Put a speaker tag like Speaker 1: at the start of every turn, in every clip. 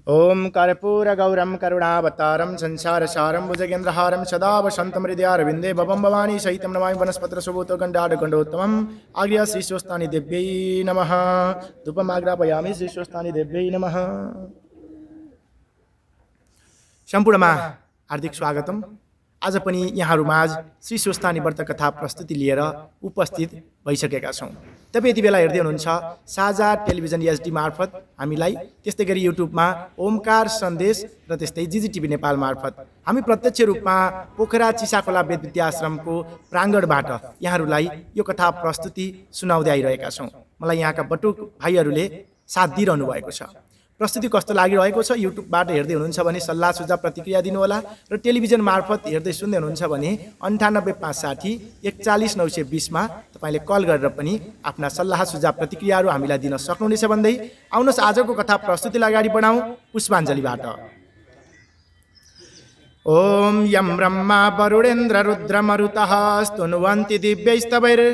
Speaker 1: ओम कर्पूरगौरं करुणावतारं संसारसारं भुजगेन्द्रहारं सदा वसन्तं हृदयारविन्दे भवं भवानी सहितं नमामि वनस्पतिशोभितो गण्डाढ्यगण्डोत्तमम् आज्ञा श्रीस्वस्थानि देव्यै नमः। धूपमाग्रापयामि श्रीस्वस्थानि देव्यै नमः। सम्पूर्णमा हार्दिक स्वागतम। आज पनि यहाँहरूमाझ श्री स्वस्थानी व्रत कथा प्रस्तुति लिएर उपस्थित भइसकेका छौँ। तपाईँ यति बेला हेर्दै हुनुहुन्छ साझा टेलिभिजन एचडी मार्फत हामीलाई, त्यस्तै गरी युट्युबमा ओमकार सन्देश र त्यस्तै जिजिटिभी नेपाल मार्फत हामी प्रत्यक्ष रूपमा पोखरा चिसाखोला वेद विद्याश्रमको प्राङ्गणबाट यहाँहरूलाई यो कथा प्रस्तुति सुनाउँदै आइरहेका छौँ। मलाई यहाँका बटुक भाइहरूले साथ दिइरहनु भएको छ। प्रस्तुति कस्तो लागिरहेको छ युट्युबबाट हेर्दै हुनुहुन्छ भने सल्लाह सुझाव प्रतिक्रिया दिनुहोला र टेलिभिजन मार्फत हेर्दै सुन्दै हुनुहुन्छ भने 9856 41920 मा तपाईले कल गरेर पनि आफ्ना सल्लाह सुझाव प्रतिक्रियाहरू हामीलाई दिन सक्नुहुनेछ भन्दै आउनुहोस् आजको कथा प्रस्तुतिलाई अगाडि बढाउँ पुष्पाञ्जलिबाट। ओम यम ब्रह्मा वरुणेन्द्र रुद्र मरुतः स्तुन्वन्ति दिव्यैस्तवैर्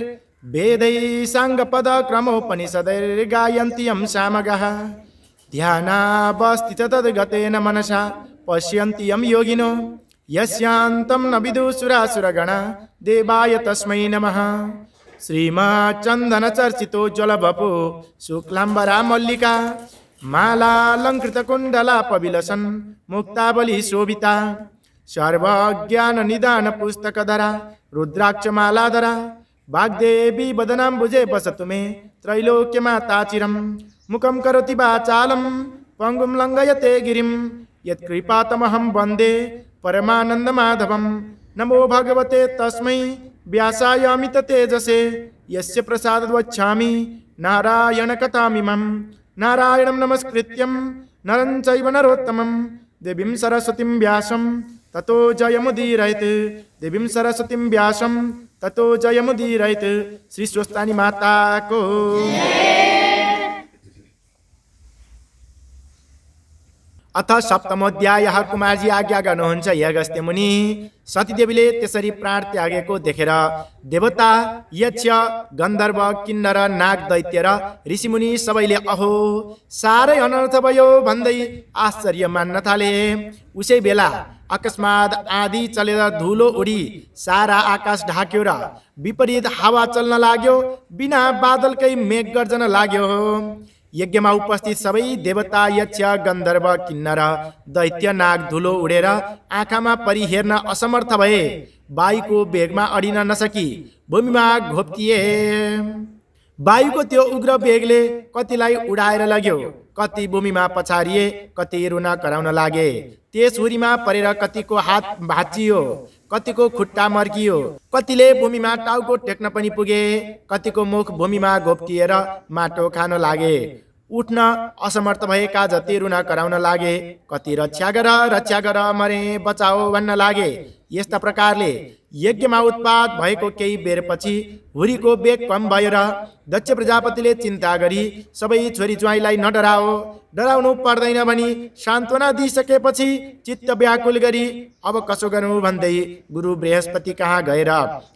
Speaker 1: वेदैः साङ्गपद क्रमोपनिषदैर्गायन्ति यं सामगः ध्यानावस्थित तद्गतेन मनसा पश्यन्ति यं योगिनो यस्यान्तं न विदुषुरासुरगणा देवाय तस्मै नमः। श्रीमच्चन्दनचर्चितो ज्वलवपो शुक्लाम्बरा मल्लिका मालालङ्कृतकुण्डलापविलसन् मुक्तावली शोभिता सर्वज्ञाननिदानपुस्तकधरा रुद्राक्षमालाधरा वाग्देवी वदनाम्बुजे वसतु मे त्रैलोक्यमाता चिरम् मुखं करोति वाचालं पङ्गुं लङ्घयते गिरिं यत्कृपातमहं वन्दे परमानन्दमाधवं। नमो भगवते तस्मै व्यासाय अमिततेजसे यस्य प्रसादवच्छामि नारायणकथामिमं। नारायणं नमस्कृत्यं नरं चैव नरोत्तमं देवीं सरस्वतीं व्यासं ततो जयमुदीरयेत्। देवीं सरस्वतीं व्यासं ततो जयमुदीरयेत्। श्री स्वस्थानी माता को अथ सप्तमोध्याय। कुमारजी आज्ञा गर्नुहुन्छ हे अगस्त्य मुनि। सतीदेवीले त्यसरी प्राण त्यागेको देखेर देवता, यक्ष, गन्धर्व, किन्नर, नाग, दैत्य र ऋषिमुनि सबैले अहो साह्रै अनर्थ भयो भन्दै आश्चर्य मान्न थाले। उसै बेला अकस्मात आँधी चलेर धुलो उडी सारा आकाश ढाक्यो र विपरीत हावा चल्न लाग्यो। बिना बादलकै मेघ गर्जन लाग्यो। यज्ञमा उपस्थित सबै देवता, यक्ष, गन्धर्व, किन्नर, दैत्य, नाग धुलो उडेर आँखामा परि हेर्न असमर्थ भए। वायुको वेगमा अडिन नसकी भूमिमा घोप्टिए। वायुको त्यो उग्र वेगले कतिलाई उडाएर लग्यो, कति भूमिमा पछारिए, कति रुन कराउन लागे। त्यस हुरीमा परेर कतिको हात भाँचियो, कतिको खुट्टा मर्कियो, कतिले भूमिमा टाउको टेक्न पनि पुगे, कतिको मुख भूमिमा घोप्टिएर माटो खान लागे। उठ्न असमर्थ भएका जति रुन कराउन लागे, कति रक्षा गर मरे बचाओ भन्न लागे। यस्ता प्रकारले यज्ञमा उत्पात भएको केही बेरपछि हुरीको वेग कम भयो र दक्ष प्रजापतिले चिन्ता गरी सबै छोरी ज्वाइँलाई डराउनु पर्दैन भनी सान्त्वना दिइसकेपछि चित्त व्याकुल गरी अब कसो गर्नु भन्दै गुरु बृहस्पति कहाँ गएर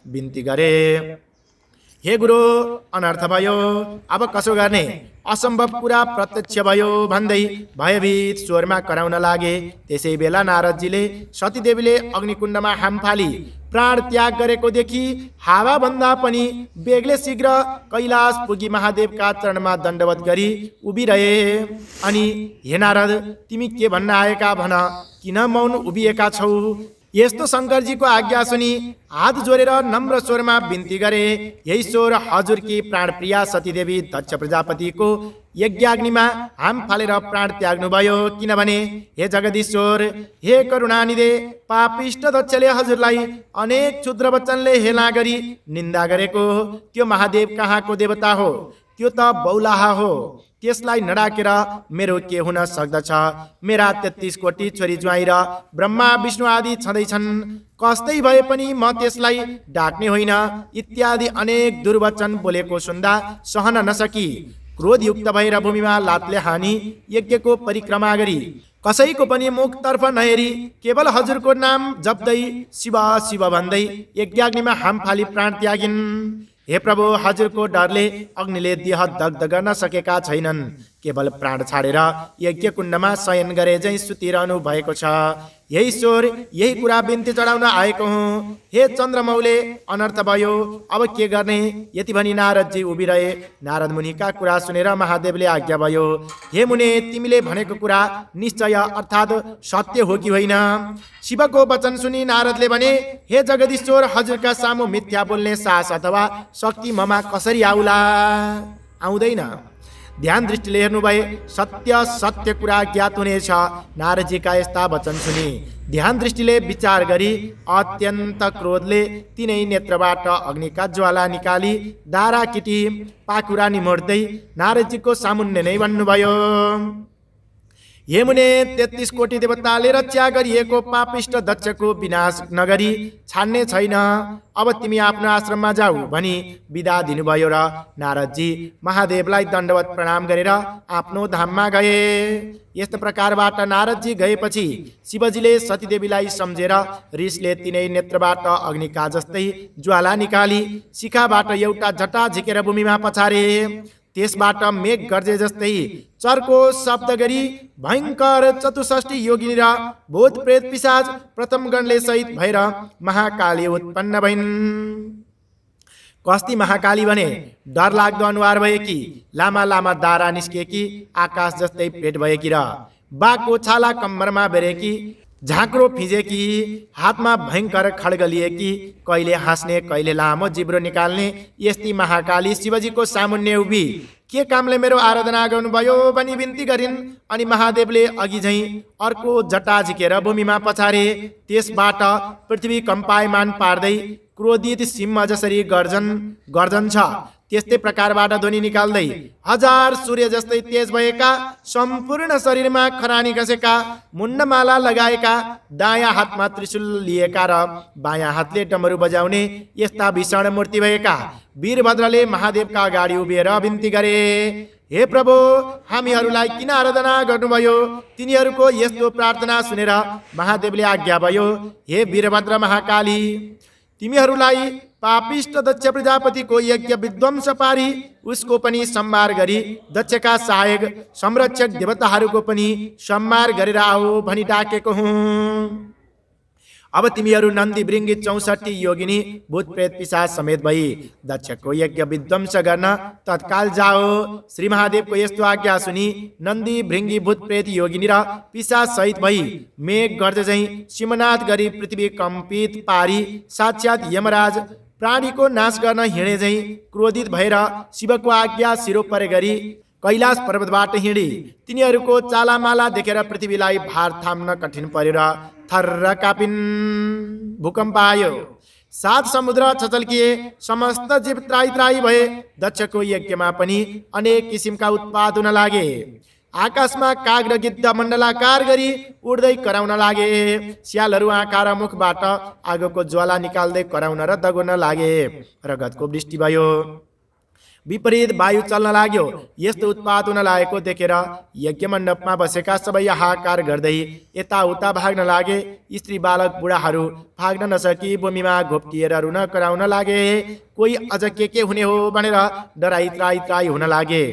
Speaker 1: बिन्ती गरे। हे गुरु, अनर्थ भयो, अब कसो गर्ने, असम्भव कुरा प्रत्यक्ष भयो भन्दै भयभीत स्वरमा कराउन लागे। त्यसै बेला नारदजीले सतीदेवीले अग्निकुण्डमा हाम फाली प्राण त्याग गरेको देखि हावा भन्दा पनि बेगले शीघ्र कैलाश पुगी महादेवका चरणमा दण्डवत गरी उभिरहे। अनि हे नारद, तिमी के भन्न आएका भन, किन मौन उभिएका छौ? यस्तो शङ्करजीको आज्ञा सुनि हात जोडेर नम्र स्वरमा बिन्ती गरे। हे ईश्वर, हजुरकी प्राणप्रिया सतीदेवी दक्ष प्रजापतिको यज्ञाग्निमा हाम फालेर प्राण त्याग्नुभयो। किनभने हे जगदीश्वर, हे करुणानिधे, पापिष्ट दक्षले हजुरलाई अनेक क्षुद्र वचनले हेला गरी निन्दा गरेको त्यो महादेव कहाँको देवता हो? त्यो त बौलाहा हो। त्यसलाई नडाकेर मेरो के हुन सक्दछ? मेरा 33 कोटी छोरी ज्वाइँ र ब्रह्मा विष्णु आदि छँदैछन्, कस्तै भए पनि म त्यसलाई डाक्ने होइन इत्यादि अनेक दुर्वचन बोलेको सुन्दा सहन नसकी क्रोधयुक्त भएर भूमिमा लातले हानी यज्ञको परिक्रमा गरी कसैको पनि मुखतर्फ नहेरी केवल हजुरको नाम जप्दै शिव शिव भन्दै यज्ञाग्निमा हाम फाली प्राण त्यागिन्। हे प्रभु, हजुरको डरले अग्निले देह दग्ध गर्न सकेका छैनन्। केवल प्राण छाडेर यज्ञ कुण्डमा शयन गरे झैँ सुतिरहनु भएको छ। हे ईश्वर, यही कुरा बिन्ती चढाउन आएको हुँ। हे चन्द्रमौले, अनर्थ भयो, अब के गर्ने? यति भनी नारदजी उभिरहे। नारद मुनिका कुरा सुनेर महादेवले आज्ञा भयो, हे मुने, तिमीले भनेको कुरा निश्चय अर्थात् सत्य हो कि होइन? शिवको वचन सुनि नारदले भने, हे जगदीश्वर, हजुरका सामु मिथ्या बोल्ने साहस अथवा शक्ति ममा कसरी आउला? आउँदैन। ध्यान दृष्टिले हेर्नुभए सत्य सत्य कुरा ज्ञात हुनेछ। नारदजीका यस्ता वचन सुनि ध्यान दृष्टिले विचार गरी अत्यन्त क्रोधले तिनै नेत्रबाट अग्निका ज्वाला निकाली दारा किटी पाखुरा निमोड्दै नारदजीको सामुन्ने नै भन्नुभयो, हे मुने, 33 कोटी देवताले रक्षा गरिएको पापिष्ट दक्षको विनाश नगरी छाड्ने छैन। अब तिमी आफ्नो आश्रममा जाऊ भनी बिदा दिनुभयो र नारदजी महादेवलाई दण्डवत प्रणाम गरेर आफ्नो धाममा गए। यस्तो प्रकारबाट नारदजी गएपछि शिवजीले सतीदेवीलाई सम्झेर रिसले तिनै नेत्रबाट अग्निका जस्तै ज्वाला निकाली शिखाबाट एउटा जटा झिकेर भूमिमा पछारे। त्यसबाट मेघ गर्जे जस्तै चर्को शब्द गरी भयङ्कर 64 योगिनी र भूत प्रेत पिशाच प्रथम गणले सहित भएर महाकाली उत्पन्न भइन्। कस्ती महाकाली भने डरलाग्दो अनुहार भएकी, लामा लामा दारा निस्किएकी, आकाश जस्तै पेट भएकी र बाघको छाला कम्मरमा बेरेकी, झाँक्रो फिजेकी, हातमा भयङ्कर खड्ग लिएकी, कहिले हाँस्ने कहिले लामो जिब्रो निकाल्ने यस्ती महाकाली शिवजीको सामुन्ने उभि के कामले मेरो आराधना गर्नुभयो भनी बिन्ती गरिन्। अनि महादेवले अघि झैँ अर्को जटा झिकेर भूमिमा पछारे। त्यसबाट पृथ्वी कम्पायमान पार्दै क्रोधित सिंह जसरी गर्जन छ त्यस्तै प्रकारबाट ध्वनि निकाल्दै 1000 सूर्य जस्तै तेज भएका, सम्पूर्ण शरीरमा खरानी घसेका, मुण्डमाला लगाएका, दायाँ हातमा त्रिशूल लिएका र बायाँ हातले डमरू बजाउने यस्ता भीषण मूर्ति भएका वीरभद्रले महादेवका अगाडि उभिएर बिन्ती गरे, हे प्रभु, हामीहरूलाई किन आराधना गर्नुभयो? तिनीहरूको यस्तो प्रार्थना सुनेर महादेवले आज्ञा भयो, हे वीरभद्र महाकाली, तिमीहरूलाई पापिष्ट दक्ष प्रजापतिको यज्ञ विध्वंस पारी उसको पनि संहार गरी दक्षका सहायक संरक्षक देवताहरूको पनि संहार गरेर आओ भनी डाकेको हुँ। अब तिमीहरू नन्दी भृङ्गी 64 योगिनी भूत प्रेत पिशाच समेत भई दक्षको यज्ञ विध्वंस गर्न तत्काल जाओ। श्री महादेवको यस्तो आज्ञा सुनि नन्दी भृङ्गी भूत प्रेत योगिनी र पिशाच सहित भई मेघ गर्ज झैँ सिंहनाद गरी पृथ्वी कम्पित पारी साक्षात् यमराज प्राणीको नाश गर्न हिँडे झैँ क्रोधित भएर शिवको आज्ञा सिरोपरे गरी कैलाश पर्वतबाट हिँडी तिनीहरूको चालामाला देखेर पृथ्वीलाई भार थाम्न कठिन परेर थर्र कापिन्। भूकम्प आयो, 7 समुद्र छचल्किए, समस्त जीव त्राही त्राही भए। दक्षको यज्ञमा पनि अनेक किसिमका उत्पात हुन लागे। आकाशमा काग र गिद्ध मण्डलाकार गरी उड्दै कराउन लागे। स्यालहरू आँखा र मुखबाट आगोको ज्वाला निकाल्दै कराउन र दगुर्न लागे। रगतको वृष्टि भयो, विपरीत वायु चल्न लाग्यो। यस्तो उत्पात हुन लागेको देखेर यज्ञ मण्डपमा बसेका सबै हाहाकार गर्दै यताउता भाग्न लागे। स्त्री बालक बुढाहरू भाग्न नसकी भूमिमा घोप्टिएर रुन कराउन लागे। कोही अझ के हुने हो भनेर डराई त्राही हुन लागे।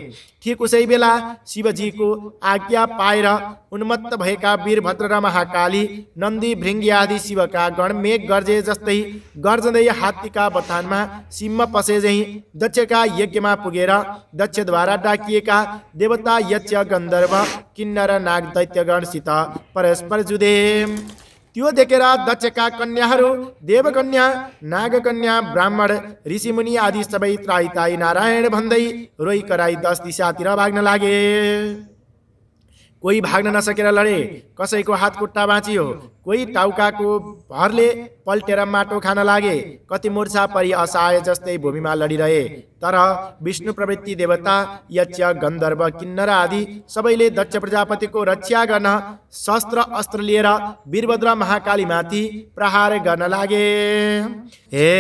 Speaker 1: ठीक उसै बेला शिवजीको आज्ञा पाएर उन्मत्त भएका वीरभद्र र महाकाली नन्दी भृङ्गी आदि शिवका गण मेघ गर्जे जस्तै गर्जँदै हात्तीका बथानमा सिंह पसे झैँ दक्षका यज्ञमा पुगेर दक्षद्वारा डाकिएका देवता यक्ष गन्धर्व किन्नर नाग दैत्यगणसित परस्पर जुधे। त्यो देखेर दक्षका कन्याहरू देवकन्या नागकन्या ब्राह्मण ऋषिमुनि आदि सबै त्राही त्राही नारायण भन्दै रोइ कराई 10 दिशातिर भाग्न लागे। कोही भाग्न नसकेर लडे, कसैको हात खुट्टा बाँचियो, कोही टाउकाको भरले पल्टेर माटो खान लागे। कति मूर्छा परि असहाय जस्तै भूमिमा लडिरहे। तर विष्णु प्रवृत्ति देवता यक्ष गन्धर्व किन्नर आदि सबैले दक्ष प्रजापतिको रक्षा गर्न शस्त्र अस्त्र लिएर वीरभद्र महाकालीमाथि प्रहार गर्न लागे। हे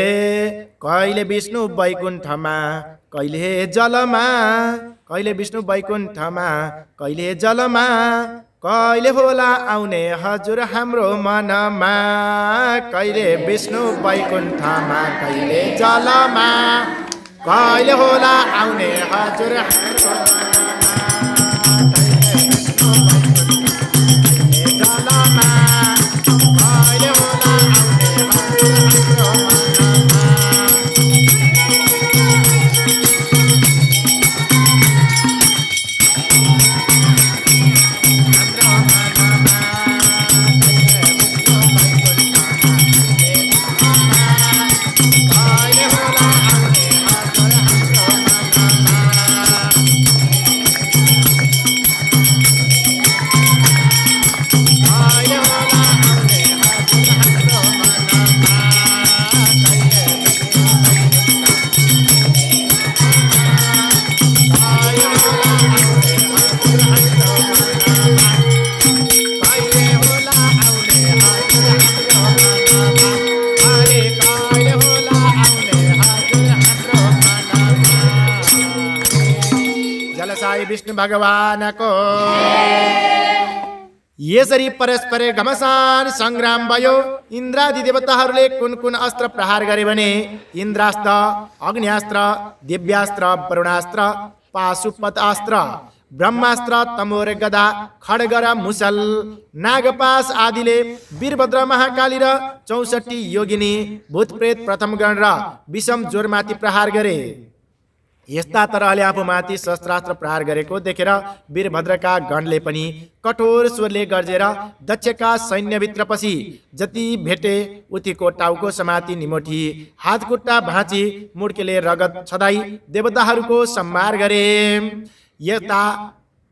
Speaker 1: कहिले विष्णु वैकुण्ठमा कहिले जलमा, कहिले विष्णु वैकुण्ठमा कहिले जलमा, कहिले होला आउने हजुर हाम्रो मनमा, कहिले विष्णु वैकुण्ठमा कहिले जलमा। कहिले होला आउने हजुर विष्णु भगवानको यसरी परस्पर घमसान संग्राम भयो। इन्द्रादि देवताहरूले कुन कुन अस्त्र प्रहार गरे भने इन्द्रास्त्र, अग्न्यास्त्र, दिव्यास्त्र, वरुणास्त्र, पाशुपतास्त्र, ब्रह्मास्त्र, तमोर गदा, खड्ग र मुसल, नागपास आदिले वीरभद्र, महाकाली र 64 योगिनी, भूतप्रेत, प्रथम गण र विषम ज्वरमाथि प्रहार गरे। यस्ता तरहले आफूमाथि शस्त्रास्त्र प्रहार गरेको देखेर वीरभद्रका गणले पनि कठोर स्वरले गर्जेर दक्षका सैन्यभित्र पसी जति भेटे उतिको टाउको समाती निमोठी, हातखुट्टा भाँची, मुड्केले रगत छदाई देवताहरूको संहार गरे। यता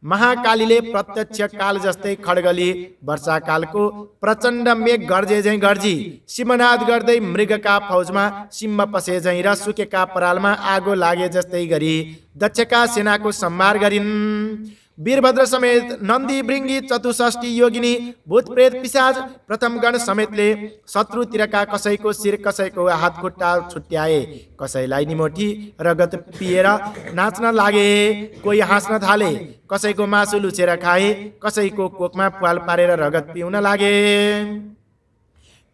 Speaker 1: महाकालीले प्रत्यक्ष काल जस्तै खड्गली वर्षाकालको प्रचण्ड मेघ गर्जे झैँ गर्जी सिंहनाद गर्दै मृगका फौजमा सिंह पसे झैँ र सुकेका परालमा आगो लागे जस्तै गरी दक्षका सेनाको संहार गरिन्। वीरभद्र समेत नन्दी, भृङ्गी, 64 योगिनी, भूतप्रेत, पिशाच, प्रथम गण समेतले शत्रुतिरका कसैको शिर, कसैको हात खुट्टा छुट्याए, कसैलाई निमोठी रगत पिएर नाच्न लागे, कोही हाँस्न थाले, कसैको मासु लुचेर खाए, कसैको कोखमा प्वाल पारेर रगत पिउन लागे,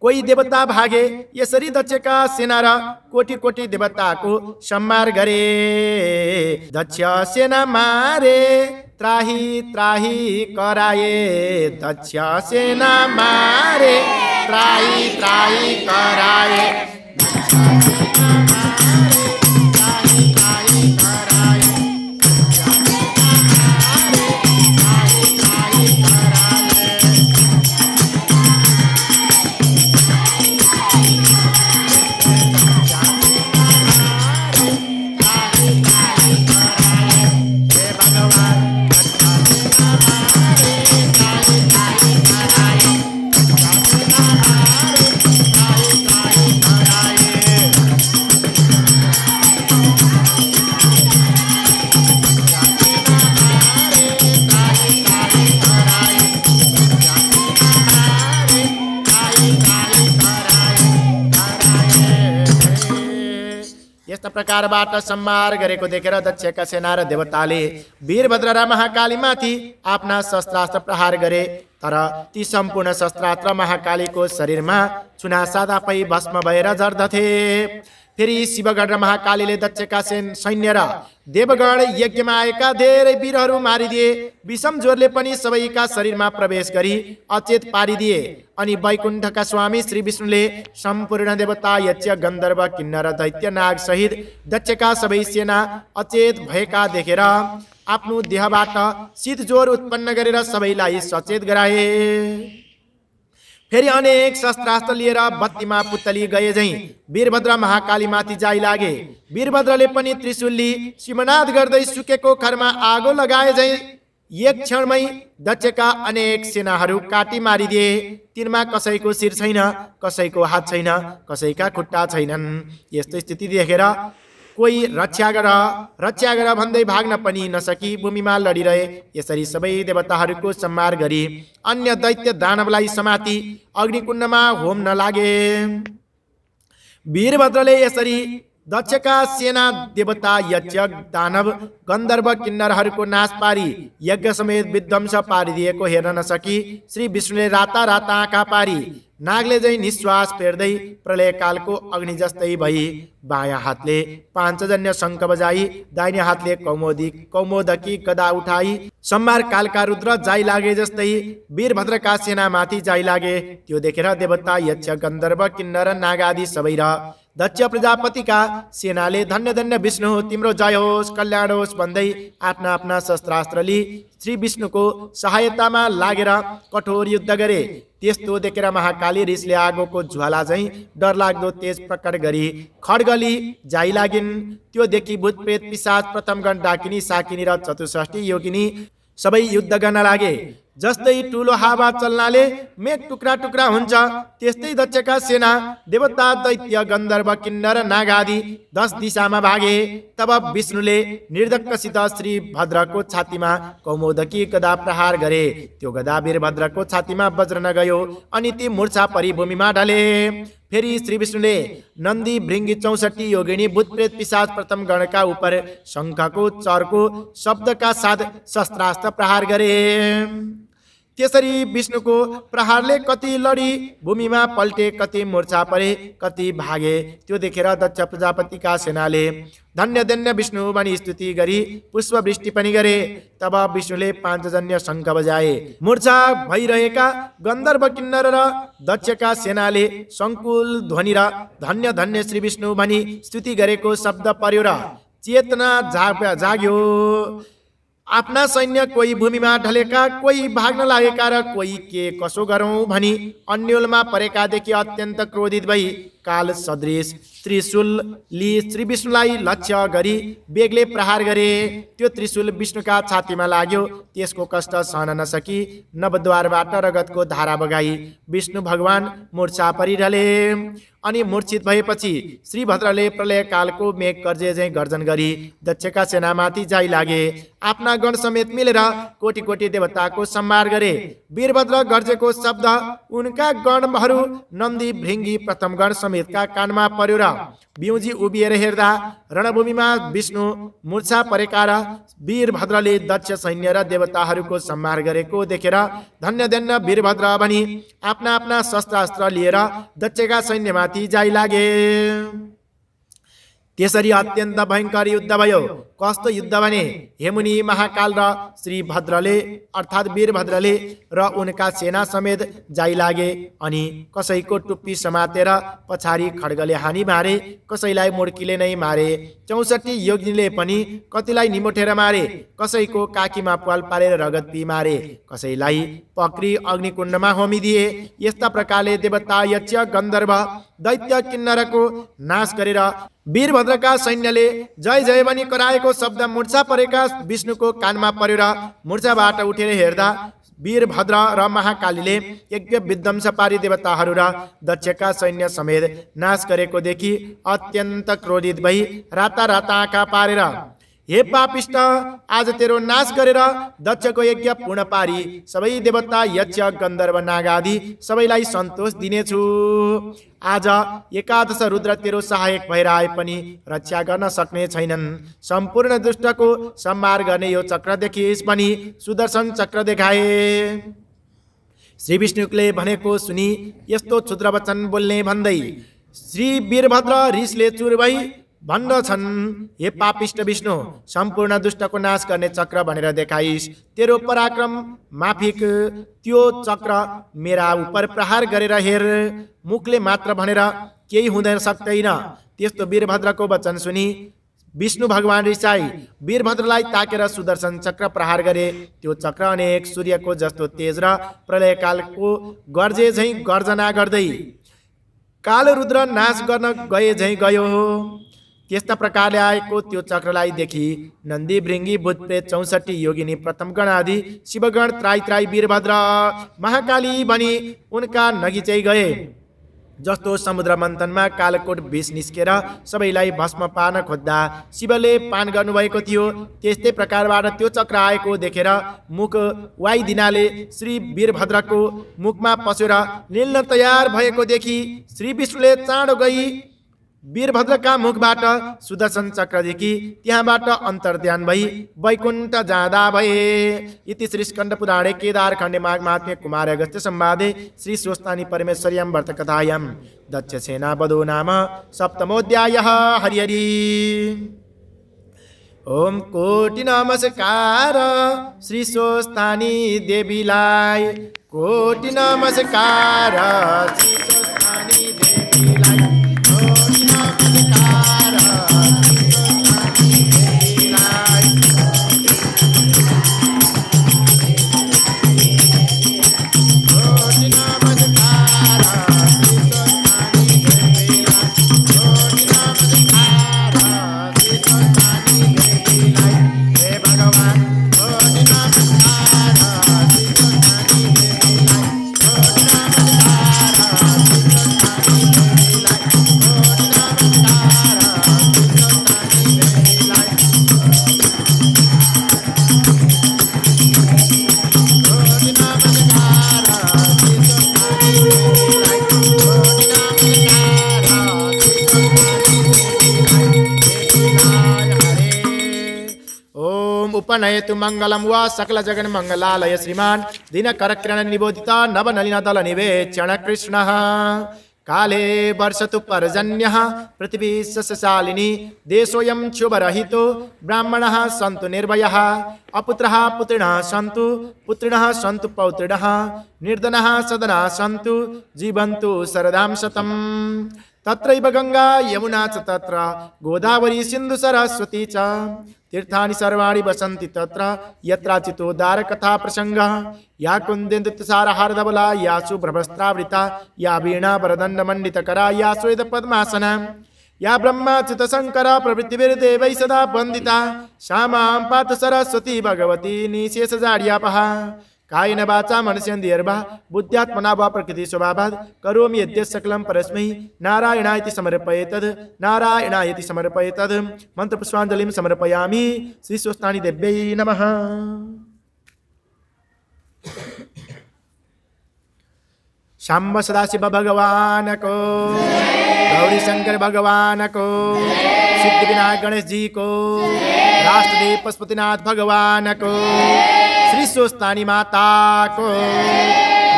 Speaker 1: कोही देवता भागे। यसरी दक्षका सेना र कोटी कोटी देवताको संहार गरे। दक्ष सेना मारे त्राही त्राही कराए, दक्ष सेना मारे त्राही त्राही कराए, प्रकारबाट संहार गरेको देखेर दक्षका सेना र देवताले वीरभद्र र महाकालीमाथि आफ्ना शस्त्रास्त्र प्रहार गरे। तर ती सम्पूर्ण शस्त्रास्त्र महाकालीको शरीरमा चुनासादा पै भस्म भएर झर्दथे। फेरि शिवगण र महाकालीले दक्षका सैन्य र देवगण यज्ञमा आएका धेरै वीरहरू मारिदिए। विषम ज्वरले पनि सबैका शरीरमा प्रवेश गरी अचेत पारिदिए। अनि वैकुण्ठका स्वामी श्री विष्णुले सम्पूर्ण देवता, यक्ष, गन्धर्व, किन्नर, दैत्य, नाग सहित दक्षका सबै सेना अचेत भएका देखेर आफ्नो देहबाट शीत ज्वर उत्पन्न गरेर सबैलाई सचेत गराए। फेरि अनेक शस्त्रास्त्र लिएर बत्तीमा पुतली गए झैं वीरभद्र महाकालीमाथि जाइ लागे। वीरभद्रले पनि त्रिशूलले सिंहनाद गर्दै सुकेको खरमा आगो लगाए झैं एक क्षणमै दक्षका अनेक सेनाहरू काटी मारिदिए। तिनमा कसैको शिर छैन, कसैको हात छैन, कसैका खुट्टा छैनन्। यस्तो स्थिति देखेर कोही रक्षा गर भन्दै भाग्न पनि नसकी भूमिमा लडिरहे। यसरी सबै देवताहरूको संहार गरी अन्य दैत्य दानवलाई समाती अग्निकुण्डमा होम नलागे। वीरभद्रले यसरी दक्षका सेना देवता यक्ष दानव गन्धर्व किन्नरहरूको नाश पारी यज्ञ समेत विध्वंस पारिदिएको हेर्न नसकी श्री विष्णुले राता राता आँखा पारी नागले झैँ निश्वास फेर्दै प्रलयकालको अग्नि जस्तै भई बायाँ हातले पाञ्चजन्य शङ्ख बजाई दाहिने हातले कौमोदकी गदा उठाई सम्भार कालका रुद्र जाइ लागे जस्तै वीरभद्रका सेनामाथि जाइ लागे। त्यो देखेर देवता यक्ष गन्धर्व किन्नर नागादि सबै र दक्ष प्रजापतिका सेनाले धन्य धन्य विष्णु तिम्रो जय होस् कल्याण होस् भन्दै आफ्ना आफ्ना शस्त्रास्त्र लिई श्री विष्णुको सहायतामा लागेर कठोर युद्ध गरे। त्यस्तो देखेर महाकाली रिसले आगोको ज्वाला झैँ डरलाग्दो तेज प्रकट गरी खड्गली जाइ लागिन्। त्यो देखि भूत प्रेत पिशाच प्रथमगण डाकिनी साकिनी र चतुष्ठी योगिनी सबै युद्ध गर्न लागे। जस्तै ठुलो हावा चल्नाले मेघ टुक्रा टुक्रा हुन्छ त्यस्तै दक्षका सेना देवता दैत्य गन्धर्व किन्नर नागादि 10 दिशामा भागे। तब विष्णुले निर्धक्कसित श्री भद्रको छातीमा कौमोदकी गदा प्रहार गरे। त्यो गदा वीरभद्रको छातीमा वज्रन गयो अनि ती मूर्छा परी भूमिमा ढले। फेरि श्री विष्णुले नन्दी भृङ्गी 64 योगिनी भूत प्रेत पिशाच प्रथम गणका उपर शङ्खको चरको शब्दका साथ शस्त्रास्त्र प्रहार गरे। त्यसरी विष्णुको प्रहारले कति लडी भूमिमा पल्टे कति मूर्छा परे कति भागे। त्यो देखेर दक्ष प्रजापतिका सेनाले धन्य धन्य विष्णु भनी स्तुति गरी पुष्पवृष्टि पनि गरे। तब विष्णुले पाञ्चजन्य शङ्ख बजाए। मूर्छा भइरहेका गन्धर्व किन्नर र दक्षका सेनाले सङ्कुल ध्वनि र धन्य धन्य श्री विष्णु भनी स्तुति गरेको शब्द पर्यो र चेतना जाग्यो। आफ्ना सैन्य कोही भूमिमा ढलेका कोही भाग्न लागेका र कोही के कसो गरौँ भनी अन्योलमा परेकादेखि अत्यन्त क्रोधित भई काल सदृश त्रिशूल लिई श्री विष्णुलाई लक्ष्य गरी बेगले प्रहार गरे। त्यो त्रिशूल विष्णुका छातीमा लाग्यो। त्यसको कष्ट सहन नसकी नवद्वारबाट रगतको धारा बगाई विष्णु भगवान मूर्छा परिढले। अनि मूर्छित भएपछि श्री भद्रले प्रलयकालको मेघ गर्जे झैँ गर्जन गरी दक्षका सेनामाथि जाइ लागे। आफ्ना गण समेत मिलेर कोटी कोटी देवताको सम्हार गरे। वीरभद्र गर्जेको शब्द उनका गणहरू नन्दी भृङ्गी प्रथम गण समेतका कानमा पर्यो र बिउजी उभिएर हेर्दा रणभूमिमा विष्णु मूर्छा परेका र वीरभद्रले दक्ष सैन्य र देवताहरूको संहार गरेको देखेर धन्य धन्य वीरभद्र भनी आफ्ना आफ्ना शस्त्रास्त्र लिएर दक्षका सैन्यमाथि जाइ लागे। त्यसरी अत्यन्त भयङ्कर युद्ध भयो। कस्तो युद्ध भने हेमुनि महाकाल र श्री भद्रले अर्थात् वीरभद्रले र उनका सेना समेत जाइ लागे। अनि कसैको टुप्पी समातेर पछाडि खड्गले हानी मारे, कसैलाई मुड्कीले नै मारे। 64 योगिनीले पनि कतिलाई निमोठेर मारे, कसैको काखीमा पाल पारेर रगत पी मारे, कसैलाई पक्री अग्निकुण्डमा होमिदिए। यस्ता प्रकारले देवता यक्ष गन्धर्व दैत्य किन्नरको नाश गरेर वीरभद्रका सैन्यले जय जय भनी कराएको शब्द मूर्छा परेका विष्णुको कानमा पर्यो र मूर्छाबाट उठेर हेर्दा वीरभद्र र महाकालीले यज्ञ विध्वंस पारी देवताहरू र दक्षका सैन्य समेत नाश गरेको देखि अत्यन्त क्रोधित भई राता राता आँखा पारेर हे पापिष्ट, आज तेरो नाश गरेर दक्षको यज्ञ पूर्ण पारी सबै देवता यक्ष गन्धर्व नागादि सबैलाई सन्तोष दिनेछु। आज एकादश रुद्र तेरो सहायक भएर आए पनि रक्षा गर्न सक्ने छैनन्। सम्पूर्ण दुष्टको संहार गर्ने यो चक्र देखिस् पनि सुदर्शन चक्र देखाए। श्री विष्णुले भनेको सुनि यस्तो क्षुद्र वचन बोल्ने भन्दै श्री वीरभद्र रिसले चुर भई भन्दछन्, हे पापिष्ट विष्णु, सम्पूर्ण दुष्टको नाश गर्ने चक्र भनेर देखाइस्। तेरो पराक्रम माफिक त्यो चक्र मेरा उपर प्रहार गरेर हेर। मुखले मात्र भनेर केही हुँदैन सक्दैन। त्यस्तो वीरभद्रको वचन सुनि विष्णु भगवान रिसाई वीरभद्रलाई ताकेर सुदर्शन चक्र प्रहार गरे। त्यो चक्र अनेक सूर्यको जस्तो तेज र प्रलयकालको गर्जे झैँ गर्जना गर्दै काल रुद्र नाश गर्न गए झैँ गयो। त्यस्ता प्रकारले आएको त्यो चक्रलाई देखि नन्दी भृङ्गी भूत प्रेत 64 योगिनी प्रथम गण आदि शिवगण त्राई त्राई वीरभद्र महाकाली भनी उनका नगिचै गए। जस्तो समुद्र मन्थनमा कालकोट विष निस्केर सबैलाई भस्म पार्न खोज्दा शिवले पान गर्नुभएको थियो, त्यस्तै प्रकारबाट त्यो चक्र आएको देखेर मुख वाइदिनाले श्री वीरभद्रको मुखमा पसेर निल्न तयार भएको देखि श्री विष्णुले चाँडो गई वीरभद्रका मुखबाट सुदर्शन चक्रदेखि त्यहाँबाट अन्तर्ध्यान भई वैकुण्ठ जाँदा भए। इति श्री स्कन्द पुराणे केदार खण्डे माघ महात्म्ये कुमार अगस्त्य संवादे श्री स्वस्तानी परमेश्वर्यां व्रतकथायां दक्षसेना वधो नाम सप्तमोऽध्यायः। हरि हरि ओम कोटि नमस्कार श्री स्वस्तानी देवीलाई, कोटि नमस्कार श्री स्वस्तानी देवीलाई, कोटि नमस्कार श्री स्वस्तानी देवीलाई। कोटि नमस्कार श्री स्वस्तानी देवीलाई, कोटि नमस्कार श्री स्वस्तानी देवीलाई। हे भगवान कोटि नमस्कार श्री स्वस्तानी देवीलाई, कोटि नमस्कार श्री स्वस्तानी देवीलाई, कोटि नमस्कार श्री स्वस्तानी देवीलाई, कोटि नमस्कार श्री स्वस्तानी देवीलाई, कोटि नमस्कार श्री स्वस्तानी देवीलाई। हरे ओम उपनयतु मंगलम वा सकल जगन मंगलालय श्रीमान दिनकरकिरण निबोधित नवनलिन दल निवेचन कृष्णः। काले वर्षतु पर्जन्यः पृथिवी सस्यशालिनी देशोऽयं क्षुभरहितो ब्राह्मणः सन्तु निर्भयः अपुत्रः पुत्रिणः सन्तु पुत्रिणः सन्तु पौत्रिणः निर्धनः सदनः सन्तु जीवन्तु शरदां शतम्। तत्रैव गंगा यमुना च तत्र गोदावरी सिन्धु सरस्वती च तीर्थानि सर्वाणि वसन्ति तत्र यत्राचितोद्धार कथा प्रसंगः। या कुन्देन्दुतुषारहारधवला या शुभ्रवस्त्रावृता या वीणा वरदण्डमण्डितकरा या श्वेत पद्मासना या ब्रह्माच्युतशङ्कर प्रभृतिभिर्देवैः सदा वन्दिता सा मां पातु सरस्वती भगवती निःशेषजाड्यापहा। कायेन वाचा मनसेन्द्रियैर्वा बुद्ध्यात्मना वा प्रकृति स्वभावात् करोमि यद्यत् सकलं परस्मै नारायणाय समर्पयेतद् नारायणाय समर्पयेतद्। मंत्रपुष्पाञ्जलिं समर्पयामि। श्री स्वस्तानी देव्यै नमः। शाम्ब सदाशिव भगवान को, गौरी शंकर भगवान को, सिद्धि विनायक गणेश जी को, राष्ट्रदेव पशुपतिनाथ भगवान को, श्री स्वस्तानी माता को,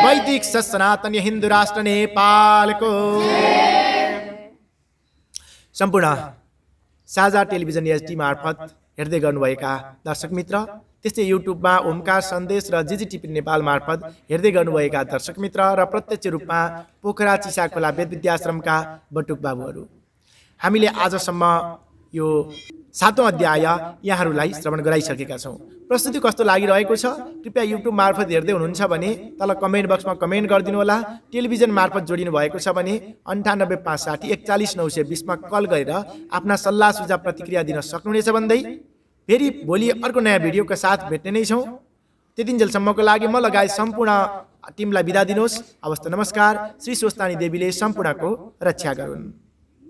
Speaker 1: वैदिक सनातन हिंदू राष्ट्र नेपाल को, सम्पूर्ण साझा टेलिभिजन एचडी मार्फत हेर्दै गर्नुभएका दर्शक मित्र, त्यस्तै युट्युबमा ओमकार सन्देश र जिजिटिभी नेपाल मार्फत हेर्दै गर्नुभएका दर्शक मित्र र प्रत्यक्ष रूपमा पोखरा चिसाखोला वेद विद्याश्रमका बटुक बाबुहरू, हामीले आजसम्म यो 7औं अध्याय यहाँहरूलाई श्रवण गराइसकेका छौँ। प्रस्तुति कस्तो लागिरहेको छ कृपया युट्युब मार्फत हेर्दै हुनुहुन्छ भने तल कमेन्ट बक्समा कमेन्ट गरिदिनु होला। टेलिभिजन मार्फत जोडिनु भएको छ भने 9856 41920 मा कल गरेर आफ्ना सल्लाह सुझाव प्रतिक्रिया दिन सक्नुहुनेछ भन्दै फेरि भोलि अर्को नयाँ भिडियोका साथ भेट्ने नै छौँ। त्यतिन्जेलसम्मको लागि म लगायत सम्पूर्ण टिमलाई बिदा दिनुहोस्। हवस् त, नमस्कार। श्री स्वस्तानी देवीले सम्पूर्णको रक्षा गरून्।